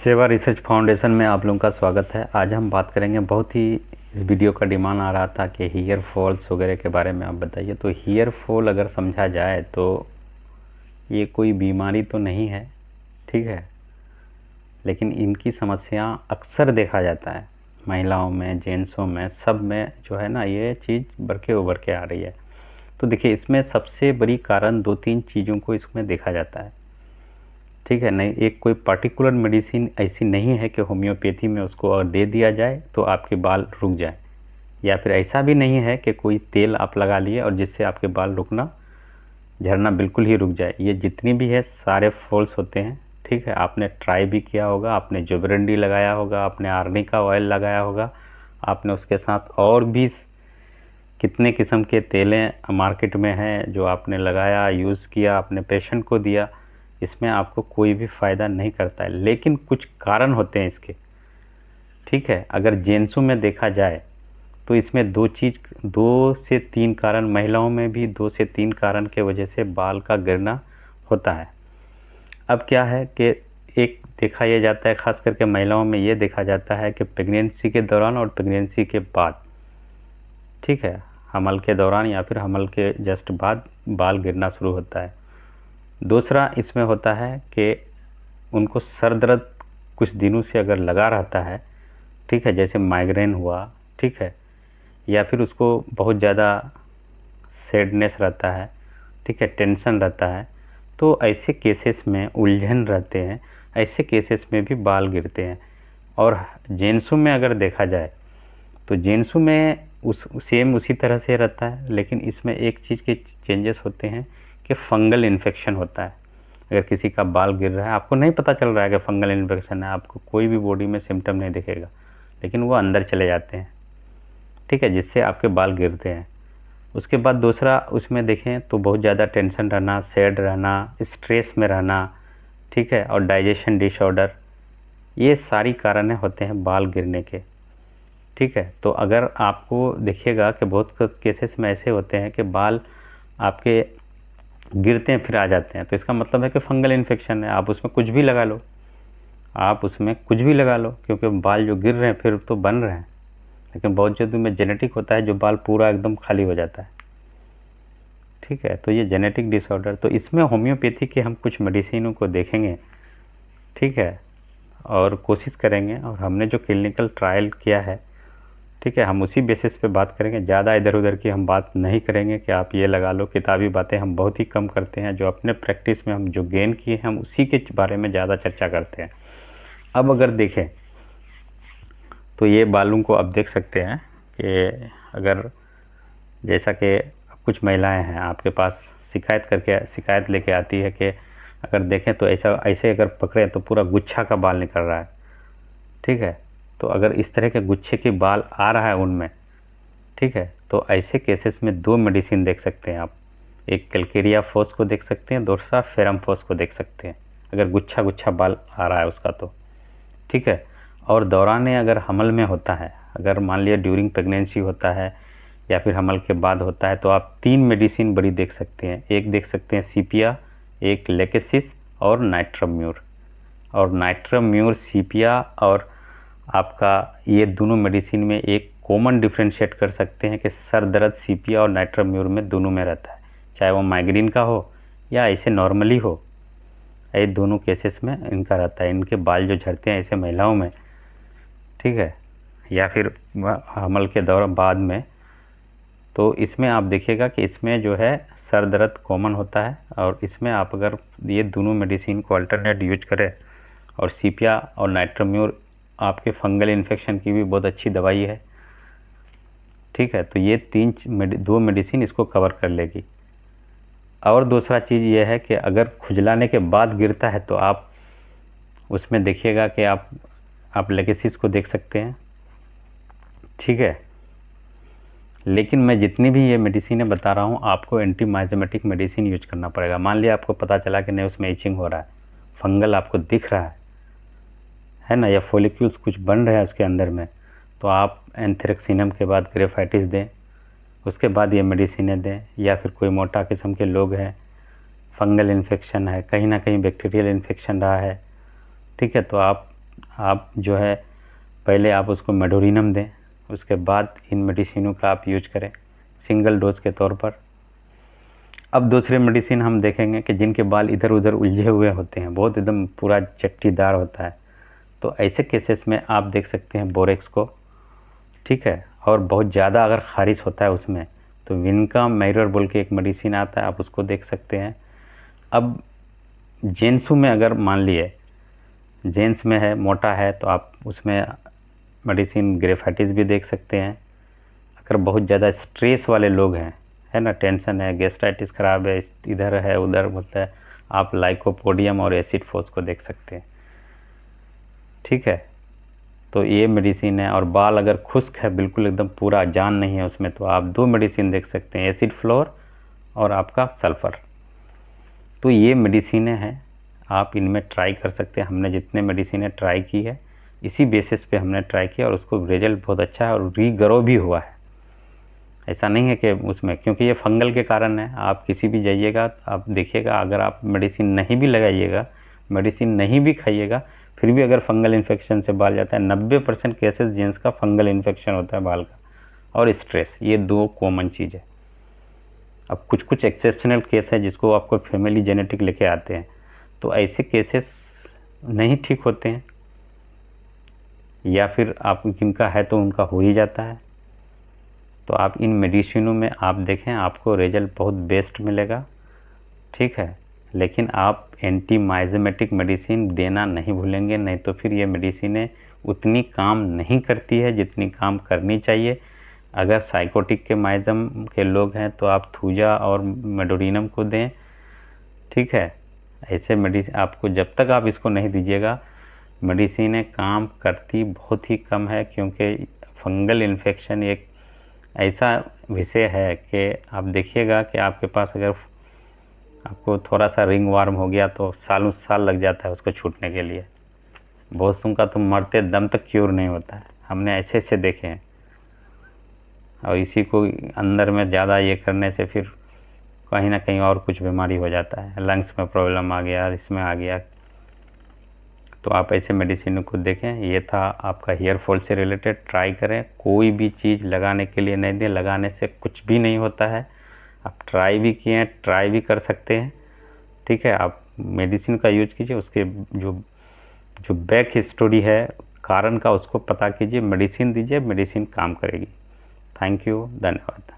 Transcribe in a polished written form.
सेवा research foundation में आप लोगों का स्वागत है। आज हम बात करेंगे, बहुत ही इस वीडियो का डिमांड आ रहा था कि हेयर फॉल्स वगैरह के बारे में आप बताइए। तो हेयर फॉल अगर समझा जाए तो ये कोई बीमारी तो नहीं है, ठीक है, लेकिन इनकी समस्या अक्सर देखा जाता है महिलाओं में, जेंट्सों में, सब में जो है ना, ये चीज़ बढ़ के उभर के आ रही है। तो देखिए, इसमें सबसे बड़ी कारण दो तीन चीज़ों को इसमें देखा जाता है, ठीक है। नहीं, एक कोई पर्टिकुलर मेडिसिन ऐसी नहीं है कि होम्योपैथी में उसको अगर दे दिया जाए तो आपके बाल रुक जाए, या फिर ऐसा भी नहीं है कि कोई तेल आप लगा लिए और जिससे आपके बाल रुकना, झड़ना बिल्कुल ही रुक जाए। ये जितनी भी है सारे फॉल्स होते हैं, ठीक है। आपने ट्राई भी किया होगा, आपने जोबरंडी लगाया होगा, आपने आर्नी का ऑयल लगाया होगा, आपने उसके साथ और भी कितने किस्म के तेलें मार्केट में हैं जो आपने लगाया, यूज़ किया, अपने पेशेंट को दिया, इसमें आपको कोई भी फ़ायदा नहीं करता है। लेकिन कुछ कारण होते हैं इसके, ठीक है। अगर जेंट्सों में देखा जाए तो इसमें दो से तीन कारण, महिलाओं में भी दो से तीन कारण के वजह से बाल का गिरना होता है। अब क्या है कि एक देखा यह जाता है, ख़ास करके महिलाओं में ये देखा जाता है कि प्रेगनेंसी के दौरान और प्रेगनेंसी के बाद, ठीक है, हमल के दौरान या फिर हमल के जस्ट बाद बाल गिरना शुरू होता है। दूसरा इसमें होता है कि उनको सर दर्द कुछ दिनों से अगर लगा रहता है, ठीक है, जैसे माइग्रेन हुआ, ठीक है, या फिर उसको बहुत ज़्यादा सैडनेस रहता है, ठीक है, टेंशन रहता है, तो ऐसे केसेस में उलझन रहते हैं, ऐसे केसेस में भी बाल गिरते हैं। और जेंट्सों में अगर देखा जाए तो जेंट्सों में उसी तरह से रहता है, लेकिन इसमें एक चीज़ के चेंजेस होते हैं कि फंगल इन्फेक्शन होता है। अगर किसी का बाल गिर रहा है, आपको नहीं पता चल रहा है कि फंगल इन्फेक्शन है, आपको कोई भी बॉडी में सिम्टम नहीं दिखेगा, लेकिन वो अंदर चले जाते हैं, ठीक है, जिससे आपके बाल गिरते हैं। उसके बाद दूसरा उसमें देखें तो बहुत ज़्यादा टेंशन रहना, सैड रहना, स्ट्रेस में रहना, ठीक है, और डाइजेशन डिसऑर्डर, ये सारी कारण होते हैं बाल गिरने के, ठीक है। तो अगर आपको देखिएगा कि बहुत केसेस में ऐसे होते हैं कि बाल आपके गिरते हैं फिर आ जाते हैं, तो इसका मतलब है कि फंगल इन्फेक्शन है। आप उसमें कुछ भी लगा लो, आप उसमें कुछ भी लगा लो, क्योंकि बाल जो गिर रहे हैं फिर तो बन रहे हैं, लेकिन बहुत जल्दी में जेनेटिक होता है जो बाल पूरा एकदम खाली हो जाता है, ठीक है। तो ये जेनेटिक डिसऑर्डर, तो इसमें होम्योपैथी के हम कुछ मेडिसिनों को देखेंगे, ठीक है, और कोशिश करेंगे, और हमने जो क्लिनिकल ट्रायल किया है, ठीक है, हम उसी बेसिस पे बात करेंगे। ज़्यादा इधर उधर की हम बात नहीं करेंगे कि आप ये लगा लो, किताबी बातें हम बहुत ही कम करते हैं। जो अपने प्रैक्टिस में हम जो गेन किए हैं हम उसी के बारे में ज़्यादा चर्चा करते हैं। अब अगर देखें तो ये बालों को अब देख सकते हैं कि अगर जैसा कि कुछ महिलाएं हैं आपके पास शिकायत लेके आती है कि अगर देखें तो ऐसे अगर पकड़े तो पूरा गुच्छा का बाल निकल रहा है, ठीक है। तो अगर इस तरह के गुच्छे के बाल आ रहा है उनमें, ठीक है, तो ऐसे केसेस में दो मेडिसिन देख सकते हैं आप। एक कैलकेरिया फोस को देख सकते हैं, दूसरा फेरम फोस को देख सकते हैं, अगर गुच्छा गुच्छा बाल आ रहा है उसका तो, ठीक है। और दौरान अगर हमल में होता है, अगर मान लिया ड्यूरिंग प्रेगनेंसी होता है या फिर हमल के बाद होता है, तो आप तीन मेडिसिन बड़ी देख सकते हैं। एक देख सकते हैं सीपिया, एक लेकेसिस और नाइट्रोम्यूर। और नाइट्रोम्यूर, सीपिया और आपका ये दोनों मेडिसिन में एक कॉमन डिफ्रेंशिएट कर सकते हैं कि सर दर्द सीपिया और नाइट्रोम्यूर में दोनों में रहता है, चाहे वो माइग्रेन का हो या ऐसे नॉर्मली हो, ये दोनों केसेस में इनका रहता है। इनके बाल जो झड़ते हैं ऐसे महिलाओं में, ठीक है, या फिर हमल के दौरान बाद में, तो इसमें आप देखिएगा कि इसमें जो है सर दर्द कॉमन होता है। और इसमें आप अगर ये दोनों मेडिसिन को अल्टरनेट यूज करें, और सीपिया और नाइट्रोम्यूर आपके फंगल इन्फेक्शन की भी बहुत अच्छी दवाई है, ठीक है। तो ये दो मेडिसिन इसको कवर कर लेगी। और दूसरा चीज़ ये है कि अगर खुजलाने के बाद गिरता है तो आप उसमें देखिएगा कि आप लेकेसिस को देख सकते हैं, ठीक है। लेकिन मैं जितनी भी ये मेडिसिन बता रहा हूँ आपको एंटीमाइजेमेटिक मेडिसिन यूज करना पड़ेगा। मान लिया आपको पता चला कि नहीं उसमें इचिंग हो रहा है, फंगल आपको दिख रहा है ना, या फॉलिक्यूल्स कुछ बन रहे हैं उसके अंदर में, तो आप एंथ्रेक्सिनम के बाद ग्रेफाइटिस दें, उसके बाद ये मेडिसिनें दें। या फिर कोई मोटा किस्म के लोग हैं, फंगल इन्फेक्शन है, कहीं ना कहीं बैक्टीरियल इन्फेक्शन रहा है, ठीक है, तो आप आप जो है पहले आप उसको मेडोरिनम दें, उसके बाद इन मेडिसिनों का आप यूज करें सिंगल डोज के तौर पर। अब दूसरे मेडिसिन हम देखेंगे कि जिनके बाल इधर उधर उलझे हुए होते हैं, बहुत एकदम पूरा चट्टीदार होता है, तो ऐसे केसेस में आप देख सकते हैं बोरेक्स को, ठीक है। और बहुत ज़्यादा अगर खारिश होता है उसमें तो विनका मैरियर बोल के एक मेडिसिन आता है, आप उसको देख सकते हैं। अब जेंसू में अगर मान लिए जेंट्स में है, मोटा है, तो आप उसमें मेडिसिन ग्रेफाइटिस भी देख सकते हैं। अगर बहुत ज़्यादा स्ट्रेस वाले लोग हैं, है ना, टेंशन है, गैस्ट्राइटिस खराब है, इधर है उधर होता है, आप लाइकोपोडियम और एसिड फोर्स को देख सकते हैं, ठीक है। तो ये मेडिसिन है। और बाल अगर खुश्क है, बिल्कुल एकदम पूरा जान नहीं है उसमें, तो आप 2 मेडिसिन देख सकते हैं, एसिड फ्लोर और आपका सल्फ़र। तो ये मेडिसिनें हैं, आप इनमें ट्राई कर सकते हैं। हमने जितने मेडिसिनें ट्राई की है इसी बेसिस पे हमने ट्राई किया और उसको रिजल्ट बहुत अच्छा है और रीग्रो भी हुआ है। ऐसा नहीं है कि उसमें, क्योंकि ये फंगल के कारण है। आप किसी भी जाइएगा आप देखिएगा, अगर आप मेडिसिन नहीं भी लगाइएगा, मेडिसिन नहीं भी खाइएगा, फिर भी अगर फंगल इन्फेक्शन से बाल जाता है, 90% केसेस जेंट्स का फंगल इन्फेक्शन होता है बाल का, और स्ट्रेस, ये 2 कॉमन चीज़ है। अब कुछ कुछ एक्सेप्शनल केस है जिसको आपको फैमिली जेनेटिक लेके आते हैं, तो ऐसे केसेस नहीं ठीक होते हैं, या फिर आप जिनका है तो उनका हो ही जाता है। तो आप इन मेडिसिनों में आप देखें, आपको रिजल्ट बहुत बेस्ट मिलेगा, ठीक है। लेकिन आप एंटी माइजेमेटिक मेडिसिन देना नहीं भूलेंगे, नहीं तो फिर ये मेडिसिनें उतनी काम नहीं करती है जितनी काम करनी चाहिए। अगर साइकोटिक के माइजम के लोग हैं तो आप थूजा और मेडोरिनम को दें, ठीक है। ऐसे मेडिसिन आपको, जब तक आप इसको नहीं दीजिएगा, मेडिसिनें काम करती बहुत ही कम है, क्योंकि फंगल इन्फेक्शन एक ऐसा विषय है कि आप देखिएगा कि आपके पास अगर आपको थोड़ा सा रिंग वार्म हो गया तो सालों साल लग जाता है उसको छूटने के लिए। बहुतों का तो मरते दम तक क्योर नहीं होता है, हमने ऐसे ऐसे देखे हैं। और इसी को अंदर में ज़्यादा ये करने से फिर कहीं ना कहीं और कुछ बीमारी हो जाता है, लंग्स में प्रॉब्लम आ गया, इसमें आ गया। तो आप ऐसे मेडिसिन को देखें। ये था आपका हेयर फॉल से रिलेटेड। ट्राई करें, कोई भी चीज़ लगाने के लिए नहीं दें, लगाने से कुछ भी नहीं होता है। आप ट्राई भी किए हैं, ट्राई भी कर सकते हैं, ठीक है। आप मेडिसिन का यूज कीजिए, उसके जो जो बैक हिस्टोरी है कारण का, उसको पता कीजिए, मेडिसिन दीजिए, मेडिसिन काम करेगी। थैंक यू, धन्यवाद।